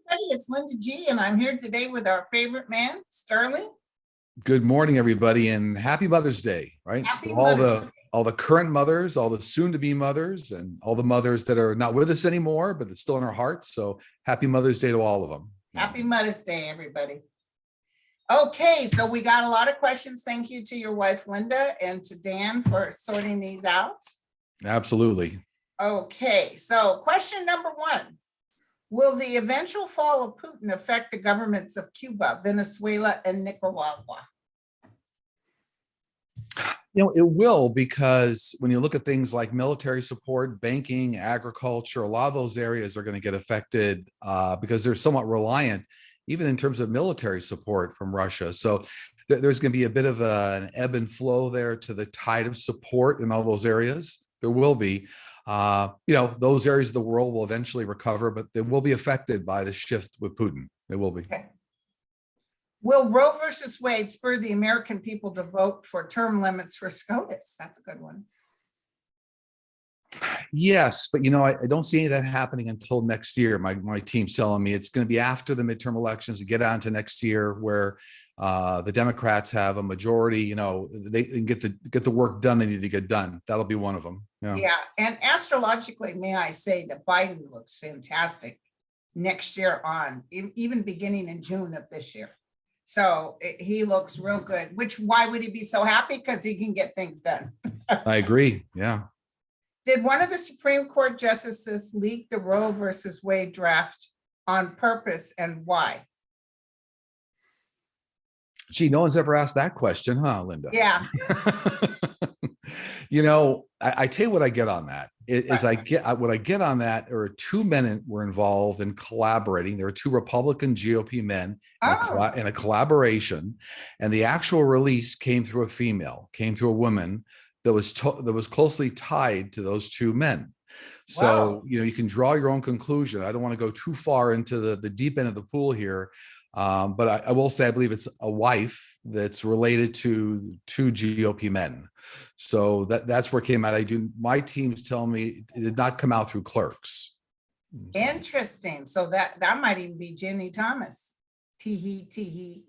Everybody, it's Linda G, and I'm here today with our favorite man, Sterling. Good morning, everybody, and happy Mother's Day, right? Happy To Mother's Day. all the current mothers, all the soon-to-be mothers, and all the mothers that are not with us anymore, but they're still in our hearts. So happy Mother's Day to all of them. Happy Mother's Day, everybody. Okay, so we got a lot of questions. Thank you to your wife, Linda, and to Dan for sorting these out. Absolutely. Okay, so question number one. Will the eventual fall of Putin affect the governments of Cuba, Venezuela, and Nicaragua? It will, because when you look at things like military support, banking, agriculture, a lot of those areas are going to get affected because they're somewhat reliant, even in terms of military support from Russia. So there's going to be a bit of an ebb and flow there to the tide of support in all those areas. There will be. Those areas of the world will eventually recover, but they will be affected by the shift with Putin. They will be. Okay. Will Roe versus Wade spur the American people to vote for term limits for SCOTUS? That's a good one. Yes, but I don't see any of that happening until next year. My team's telling me it's going to be after the midterm elections to get on to next year, where the Democrats have a majority. They can get the work done they need to get done. That'll be one of them. Yeah, and astrologically, may I say that Biden looks fantastic next year on, even beginning in June of this year. So he looks real good, why would he be so happy? Because he can get things done. I agree, yeah. Did one of the Supreme Court justices leak the Roe versus Wade draft on purpose, and why? Gee, no one's ever asked that question, huh, Linda? Yeah. I tell you what I get on that is what I get on that are two men were involved in collaborating. There were two Republican GOP men in a collaboration, and the actual release came through a woman that was closely tied to those two men. So, you can draw your own conclusion. I don't want to go too far into the deep end of the pool here. But I will say, I believe it's a wife that's related to two GOP men. So that's where it came out. My teams tell me it did not come out through clerks. Interesting. So that might even be Jenny Thomas. Tee.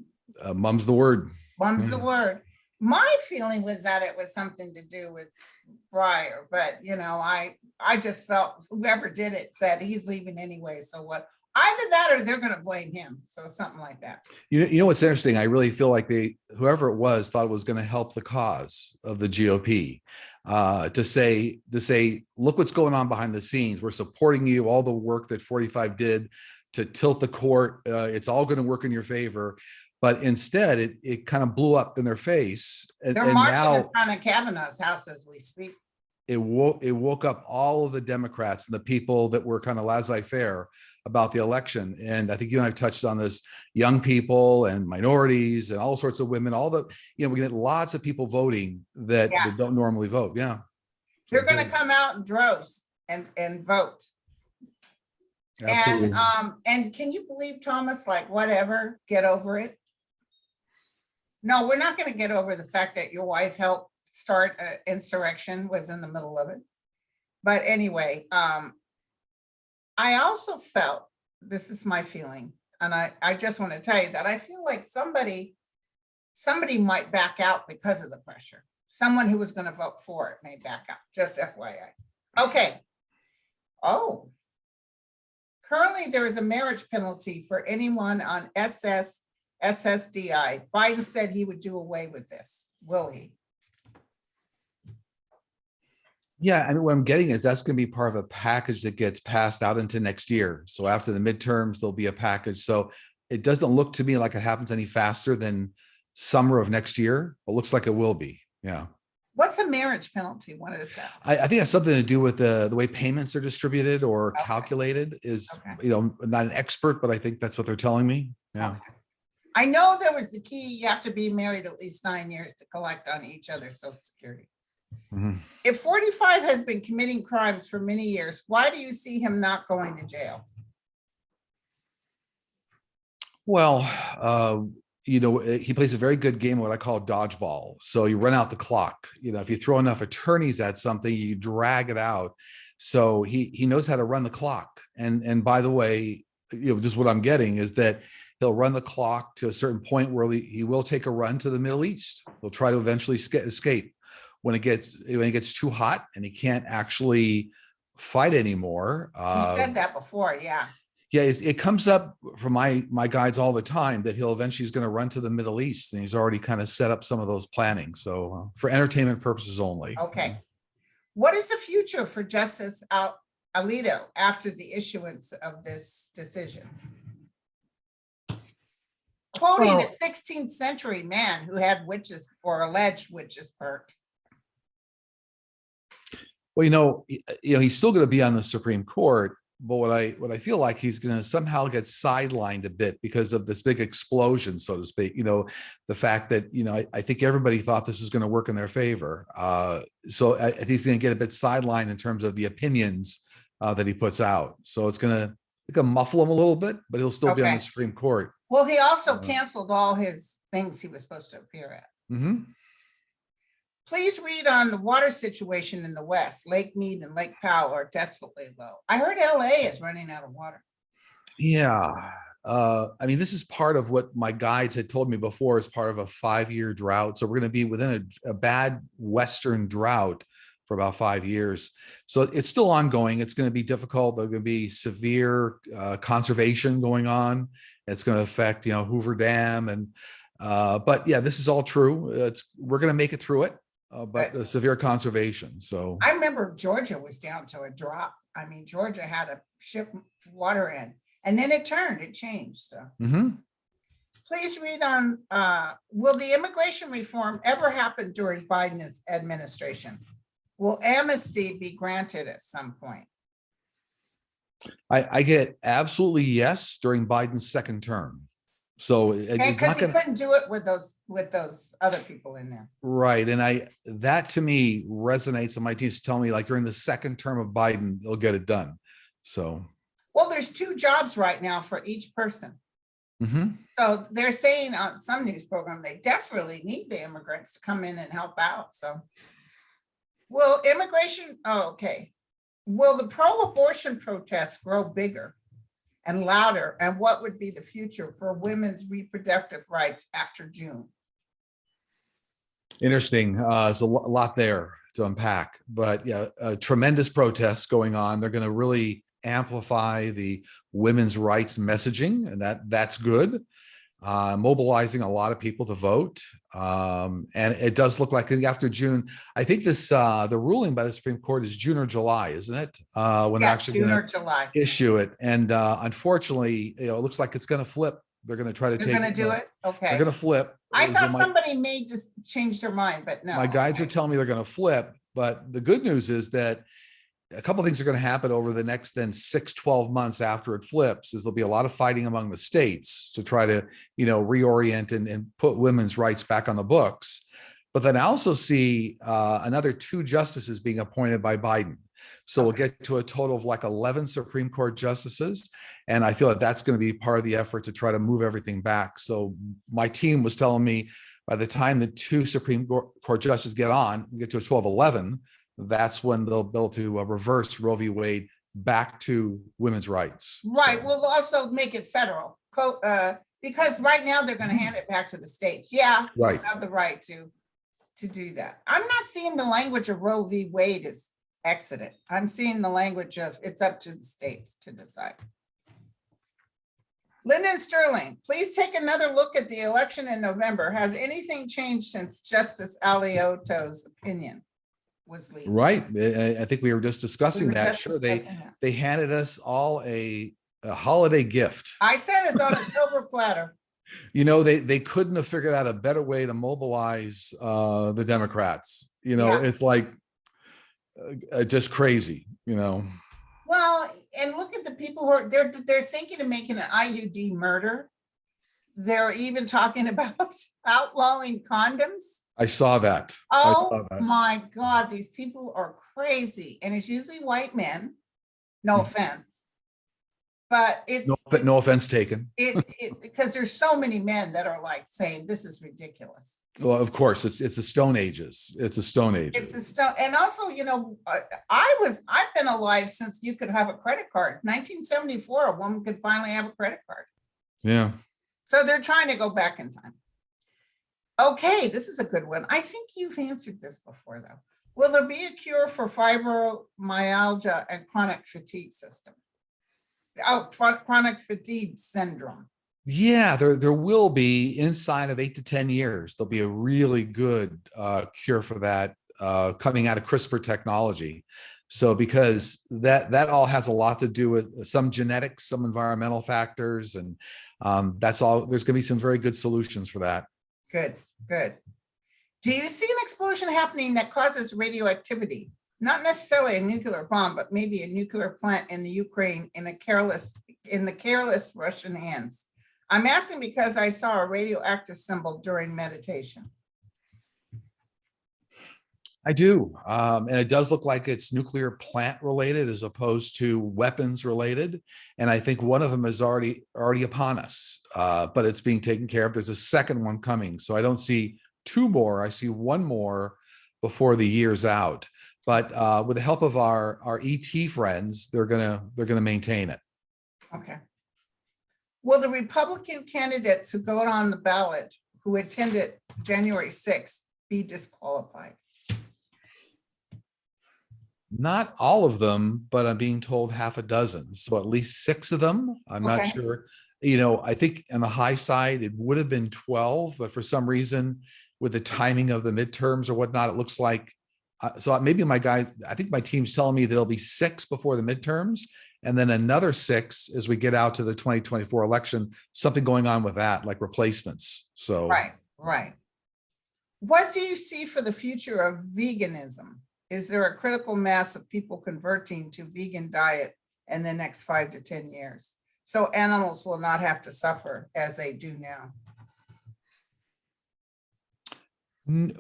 Mum's the word. Mum's the word. My feeling was that it was something to do with Breyer, but I just felt whoever did it said he's leaving anyway. So what? Either that or they're going to blame him. So something like that. You know what's interesting? I really feel like whoever it was thought it was going to help the cause of the GOP to say, look what's going on behind the scenes. We're supporting you. All the work that 45 did to tilt the court, it's all going to work in your favor. But instead, it kind of blew up in their face. They're marching in front of Kavanaugh's house as we speak. It woke up all of the Democrats and the people that were kind of laissez-faire about the election. And I think you and I touched on this: young people and minorities and all sorts of women. We get lots of people voting that don't normally vote. Yeah, they're going to come out in droves and vote. Absolutely. And can you believe, Thomas? Like, whatever, get over it. No, we're not going to get over the fact that your wife helped start an insurrection, was in the middle of it. But anyway, I also felt, this is my feeling, and I just want to tell you that I feel like somebody might back out because of the pressure. Someone who was going to vote for it may back out, just FYI. Okay. Oh. Currently, there is a marriage penalty for anyone on SSDI. Biden said he would do away with this. Will he? Yeah, I mean, what I'm getting is that's going to be part of a package that gets passed out into next year. So after the midterms, there'll be a package. So it doesn't look to me like it happens any faster than summer of next year, but looks like it will be. Yeah. What's a marriage penalty? What is that? I think it's something to do with the way payments are distributed or calculated. I'm not an expert, but I think that's what they're telling me. Yeah. Okay. I know there was the key. You have to be married at least 9 years to collect on each other's Social Security. Mm-hmm. If 45 has been committing crimes for many years, why do you see him not going to jail? Well, he plays a very good game, what I call dodgeball. So you run out the clock. If you throw enough attorneys at something, you drag it out. So he knows how to run the clock. And by the way, just what I'm getting is that he'll run the clock to a certain point where he will take a run to the Middle East. He'll try to eventually escape when it gets too hot and he can't actually fight anymore. You said that before, yeah. Yeah, it comes up from my guides all the time that he'll eventually is going to run to the Middle East, and he's already kind of set up some of those planning. So for entertainment purposes only. Okay. What is the future for Justice Alito after the issuance of this decision? Quoting a 16th century man who had witches or alleged witches burnt. Well, he's still going to be on the Supreme Court, but what I feel like he's going to somehow get sidelined a bit because of this big explosion, so to speak. The fact that I think everybody thought this was going to work in their favor. So I think he's going to get a bit sidelined in terms of the opinions that he puts out. So it's going to muffle him a little bit, but he'll still be on the Supreme Court. Well, he also canceled all his things he was supposed to appear at. Mm-hmm. Please read on the water situation in the West. Lake Mead and Lake Powell are desperately low. I heard LA is running out of water. Yeah. This is part of what my guides had told me before as part of a 5-year drought. So we're going to be within a bad Western drought for about 5 years. So it's still ongoing. It's going to be difficult. There's going to be severe conservation going on. It's going to affect, Hoover Dam. But yeah, this is all true. We're going to make it through it. But the severe conservation. So I remember Georgia was down to a drop. Georgia had to ship water in, and then it changed. So please read on, will the immigration reform ever happen during Biden's administration? Will amnesty be granted at some point? I get absolutely yes during Biden's second term. So because he couldn't do it with those other people in there. Right. And that to me resonates, and my teams tell me like during the second term of Biden, they'll get it done. So. Well, there's 2 jobs right now for each person. Mm-hmm. So they're saying on some news program, they desperately need the immigrants to come in and help out. So will immigration, will the pro-abortion protests grow bigger and louder, and what would be the future for women's reproductive rights after June? Interesting. There's a lot there to unpack, but yeah, tremendous protests going on. They're going to really amplify the women's rights messaging, and that's good. Mobilizing a lot of people to vote. And it does look like after June, I think the ruling by the Supreme Court is June or July, isn't it? When they're actually June or July issue it. And unfortunately, it looks like it's going to flip. They're going to try to They're going to do it. Okay. They're going to flip. I thought somebody may just change their mind, but no. My guides are telling me they're going to flip. But the good news is that a couple of things are going to happen over the next 6-12 months after it flips. Is there'll be a lot of fighting among the states to try to reorient and put women's rights back on the books. But then I also see another 2 justices being appointed by Biden. So we'll get to a total of like 11 Supreme Court justices, and I feel that that's going to be part of the effort to try to move everything back. So my team was telling me by the time the 2 Supreme Court justices get on, we get to a 12-11. That's when they'll be able to reverse Roe v. Wade back to women's rights. Right. We'll also make it federal because right now they're going to hand it back to the states. Yeah, right. Have the right to do that. I'm not seeing the language of Roe v. Wade is exited. I'm seeing the language of it's up to the states to decide. Lyndon Sterling, please take another look at the election in November. Has anything changed since Justice Alito's opinion was leaked? Right. I think we were just discussing that. Sure, they handed us all a holiday gift. I said it's on a silver platter. They couldn't have figured out a better way to mobilize the Democrats. It's like just crazy. Well, and look at the people who are they're thinking of making an IUD murder. They're even talking about outlawing condoms. I saw that. My God, these people are crazy. And it's usually white men. No offense. But it's no offense taken. Because there's so many men that are like saying this is ridiculous. Well, of course, it's the Stone Ages. It's the Stone It's Ages. the stuff. And also, I've been alive since you could have a credit card. 1974, a woman could finally have a credit card. Yeah. So they're trying to go back in time. Okay, this is a good one. I think you've answered this before, though. Will there be a cure for fibromyalgia and chronic fatigue system? Oh, chronic fatigue syndrome. Yeah, there will be inside of 8 to 10 years. There'll be a really good cure for that coming out of CRISPR technology. So because that all has a lot to do with some genetics, some environmental factors, and that's all. There's going to be some very good solutions for that. Good, good. Do you see an explosion happening that causes radioactivity? Not necessarily a nuclear bomb, but maybe a nuclear plant in the Ukraine in the careless Russian hands. I'm asking because I saw a radioactive symbol during meditation. I do. And it does look like it's nuclear plant related as opposed to weapons related. And I think one of them is already upon us, but it's being taken care of. There's a second one coming. So I don't see two more. I see one more before the year's out. But with the help of our ET friends, they're gonna maintain it. Okay. Will the Republican candidates who go on the ballot who attended January 6th be disqualified? Not all of them, but I'm being told half a dozen. So at least 6 of them. I'm not Okay. sure. I think on the high side, it would have been 12, but for some reason, with the timing of the midterms or whatnot, it looks like, so maybe I think my team's telling me there'll be 6 before the midterms, and then another 6 as we get out to the 2024 election, something going on with that, like replacements. So, Right. What do you see for the future of veganism? Is there a critical mass of people converting to vegan diet in the next 5 to 10 years? So animals will not have to suffer as they do now.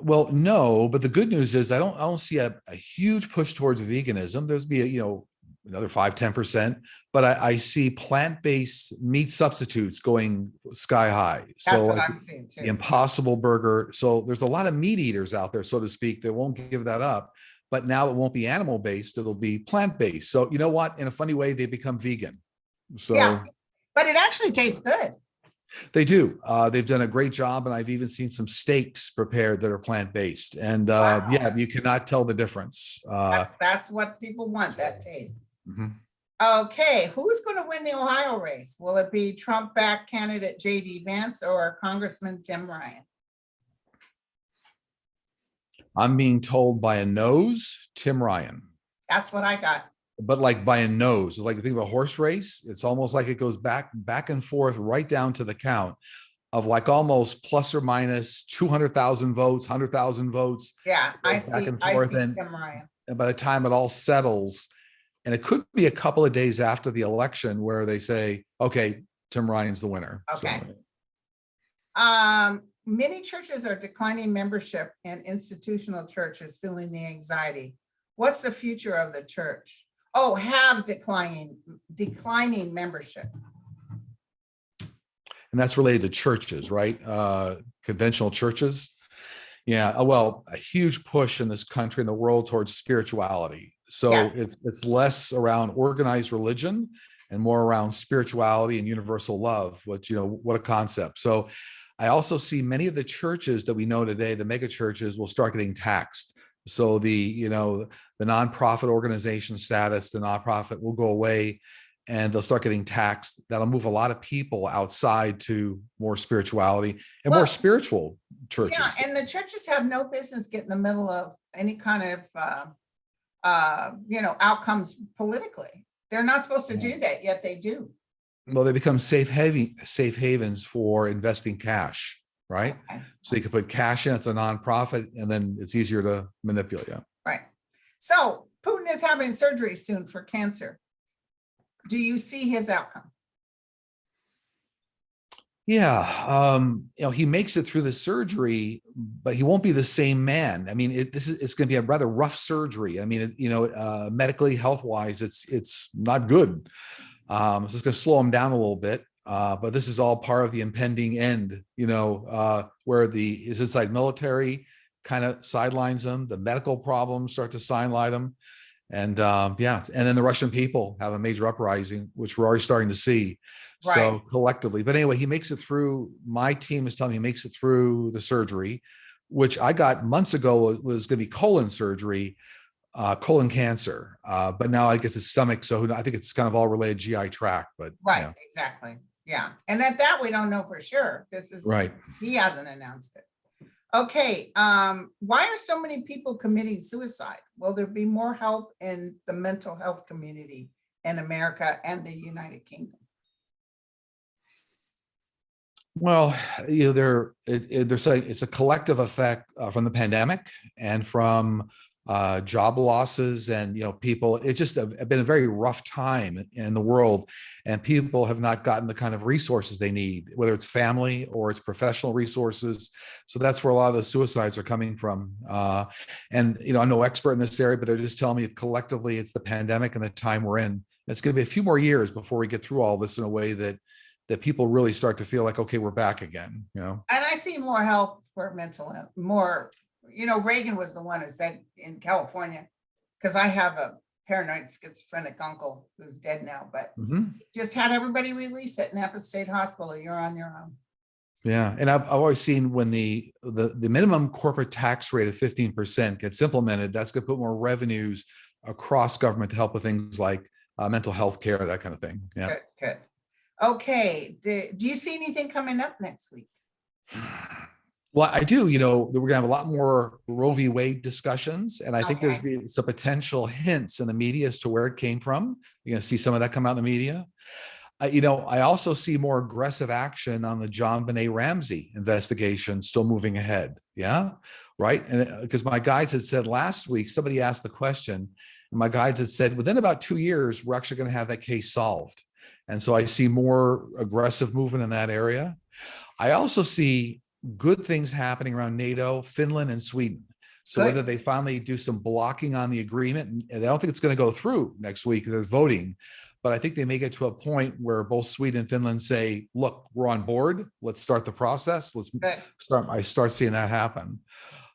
well, no, but the good news is I don't see a huge push towards veganism. There's be another 5-10%, but I see plant-based meat substitutes going sky high. That's So what like I'm seeing the too. Impossible Burger. So there's a lot of meat eaters out there, so to speak, that won't give that up. But now it won't be animal-based, it'll be plant-based. So you know what? In a funny way, they become vegan. So Yeah, but it actually tastes good. they do. They've done a great job, and I've even seen some steaks prepared that are plant-based. And Wow. yeah, you cannot tell the difference. That's what people want, that taste. Mhm. Okay, who's going to win the Ohio race? Will it be Trump-backed candidate J.D. Vance or Congressman Tim Ryan? I'm being told by a nose, Tim Ryan. That's what I got. But like by a nose, it's like think of a horse race. It's almost like it goes back and forth right down to the count of like almost plus or minus 200,000 votes, 100,000 votes. Yeah, I Back see. and I forth, see Tim Ryan. and by the time it all settles, and it could be a couple of days after the election where they say, okay, Tim Ryan's the winner. Okay. So, Many churches are declining membership, and institutional churches feeling the anxiety. What's the future of the church? Oh, have declining membership. and that's related to churches, right? Conventional churches. Yeah, well, a huge push in this country and the world towards spirituality. So Yes. it's less around organized religion and more around spirituality and universal love, which, what a concept. So I also see many of the churches that we know today, the mega churches, will start getting taxed. So the nonprofit organization status, the nonprofit will go away and they'll start getting taxed. That'll move a lot of people outside to more spirituality and more spiritual churches. Yeah, and the churches have no business getting in the middle of any kind of outcomes politically. They're not supposed to do that, yet they do. Well, they become safe havens for investing cash, right? Okay. So you can put cash in, it's a nonprofit, and then it's easier to manipulate. Yeah. Right. So Putin is having surgery soon for cancer. Do you see his outcome? Yeah, he makes it through the surgery, but he won't be the same man. I mean, it's going to be a rather rough surgery. I mean, medically, health-wise, it's not good. So it's going to slow him down a little bit. but this is all part of the impending end, where his inside military kind of sidelines them, the medical problems start to sideline them. And yeah, and then the Russian people have a major uprising, which we're already starting to see. Right. So collectively, but anyway, he makes it through. My team is telling me he makes it through the surgery, which I got months ago was going to be colon surgery, colon cancer. But now I guess it's stomach. So I think it's kind of all related GI tract, but right, yeah. exactly. Yeah. And at that, we don't know for sure. This is Right. He hasn't announced it. Okay. Why are so many people committing suicide? Will there be more help in the mental health community in America and the United Kingdom? Well, they're saying it's a collective effect from the pandemic and from job losses, and people. It's just been a very rough time in the world, and people have not gotten the kind of resources they need, whether it's family or it's professional resources. So that's where a lot of the suicides are coming from. And I'm no expert in this area, but they're just telling me collectively it's the pandemic and the time we're in. It's going to be a few more years before we get through all this in a way that people really start to feel like, okay, we're back again, And I see more help for mental health, more, Reagan was the one who said in California, because I have a paranoid schizophrenic uncle who's dead now, but just had everybody release it in Napa State Hospital. You're on your own. Yeah. And I've always seen when the minimum corporate tax rate of 15% gets implemented, that's going to put more revenues across government to help with things like mental health care, that kind of thing. Yeah. Good. Okay. Do you see anything coming up next week? Well, I do. We're going to have a lot more Roe v. Wade discussions, and I think there's some potential hints in the media as to where it came from. You're going to see some of that come out in the media. I also see more aggressive action on the John Benet Ramsey investigation still moving ahead. Yeah, right. And because my guides had said last week, somebody asked the question, and my guides had said within about 2 years, we're actually going to have that case solved. And so I see more aggressive movement in that area. I also see good things happening around NATO, Finland, and Sweden. So whether they finally do some blocking on the agreement, and I don't think it's going to go through next week, they're voting, but I think they may get to a point where both Sweden and Finland say, look, we're on board. Let's start the process. I start seeing that happen.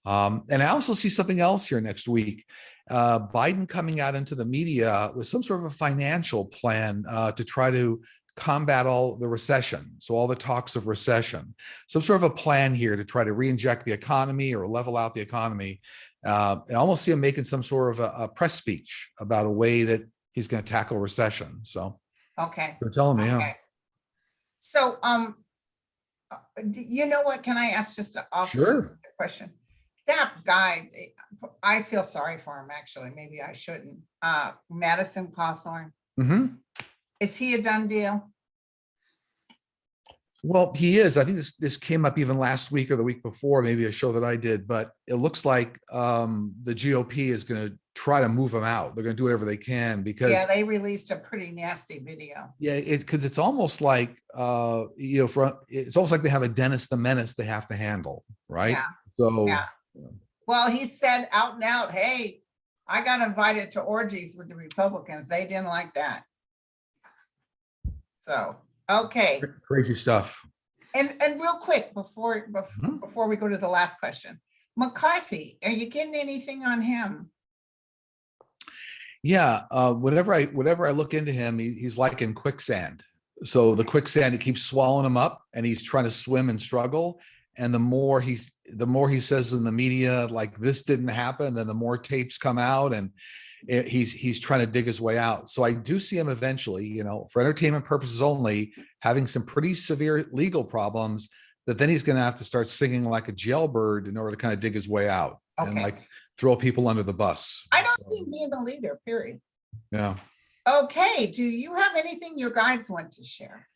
And I also see something else here next week. Biden coming out into the media with some sort of a financial plan to try to combat all the recession. So all the talks of recession, some sort of a plan here to try to re-inject the economy or level out the economy. I almost see him making some sort of a press speech about a way that he's going to tackle recession. So they're telling me, yeah. So, you know what? Can I ask just an Sure question? That guy, I feel sorry for him, actually. Maybe I shouldn't. Madison Cawthorn. Is he a done deal? Well, he is. I think this came up even last week or the week before, maybe a show that I did, but it looks like the GOP is going to try to move him out. They're going to do whatever they can because they released a pretty nasty video. Yeah, because it's almost like it's almost like they have a Dennis the Menace they have to handle, right? Yeah. So Well, he said out and out, hey, I got invited to orgies with the Republicans. They didn't like that. So, okay. Crazy stuff. And real quick, before we go to the last question, McCarthy, are you getting anything on him? Yeah. Whenever I look into him, he's like in quicksand. So the quicksand, it keeps swallowing him up and he's trying to swim and struggle. And the more he says in the media, like this didn't happen, then the more tapes come out and he's trying to dig his way out. So I do see him eventually, for entertainment purposes only, having some pretty severe legal problems that then he's going to have to start singing like a jailbird in order to kind of dig his way out and like throw people under the bus. I don't see him being the leader, period. Yeah. Okay. Do you have anything your guides want to share?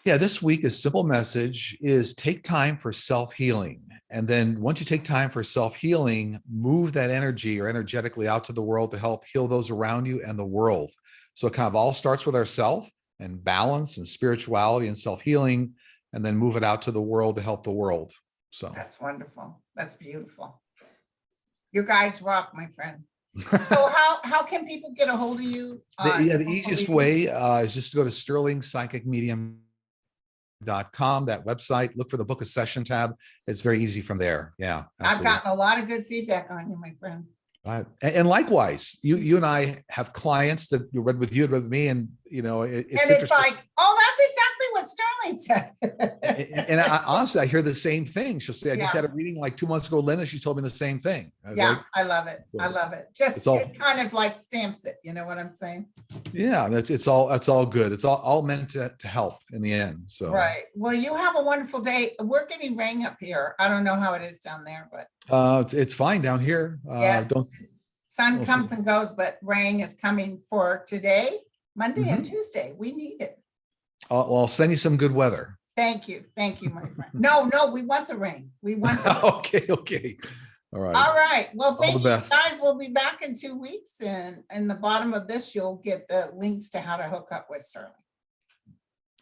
Yeah, this week, a simple message is take time for self-healing. And then once you take time for self-healing, move that energy or energetically out to the world to help heal those around you and the world. So it kind of all starts with ourself and balance and spirituality and self-healing, and then move it out to the world to help the world. So that's wonderful. That's beautiful. Your guides rock, my friend. So how can people get a hold of you? The easiest way is just to go to sterlingpsychicmedium.com. .com, that website. Look for the book a session tab. It's very easy from there. Yeah, I've absolutely. gotten a lot of good feedback on you, my friend. And likewise, you and I have clients that read with you, read with me, and it's And it's interesting. like, oh, that's exactly what Sterling said. And honestly, I hear the same thing. She'll say, I just Yeah. had a reading like 2 months ago, Linda. She told me the same thing. I was Yeah, like, I love it. I love it. Just It's all- it kind of like stamps it. You know what I'm saying? yeah, it's all good. It's all meant to help in the end. So Right. Well, you have a wonderful day. We're getting rain up here. I don't know how it is down there, but it's fine down here. yeah, Don't sun we'll comes see. and goes, but rain is coming for today, Monday and Mhm. Tuesday. We need it. I'll send you some good weather. Thank you. Thank you, my friend. No, we want the rain. We want the rain. Okay. All right. All right. Well, the thank you best. guys. We'll be back in 2 weeks. And in the bottom of this, you'll get the links to how to hook up with Sterling.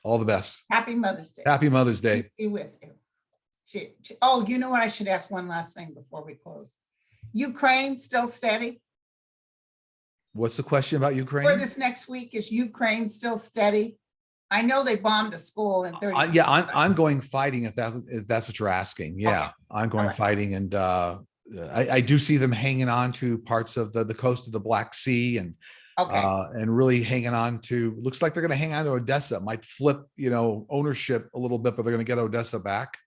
All the best. Happy Mother's Day. Happy Mother's Day. Peace be with you. Oh, you know what? I should ask one last thing before we close. Ukraine still steady? What's the question about Ukraine? For this next week, is Ukraine still steady? I know they bombed a school in 30. Yeah, I'm going fighting if that's what you're asking. Yeah, Okay. I'm going All right. fighting, and I do see them hanging on to parts of the coast of the Black Sea, and Okay. and really hanging on to. Looks like they're going to hang on to Odessa. Might flip, ownership a little bit, but they're going to get Odessa back.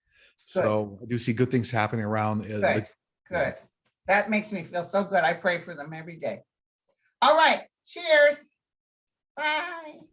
Good. So I do see good things happening around. Good. That makes me feel so good. I pray for them every day. All right. Cheers. Bye.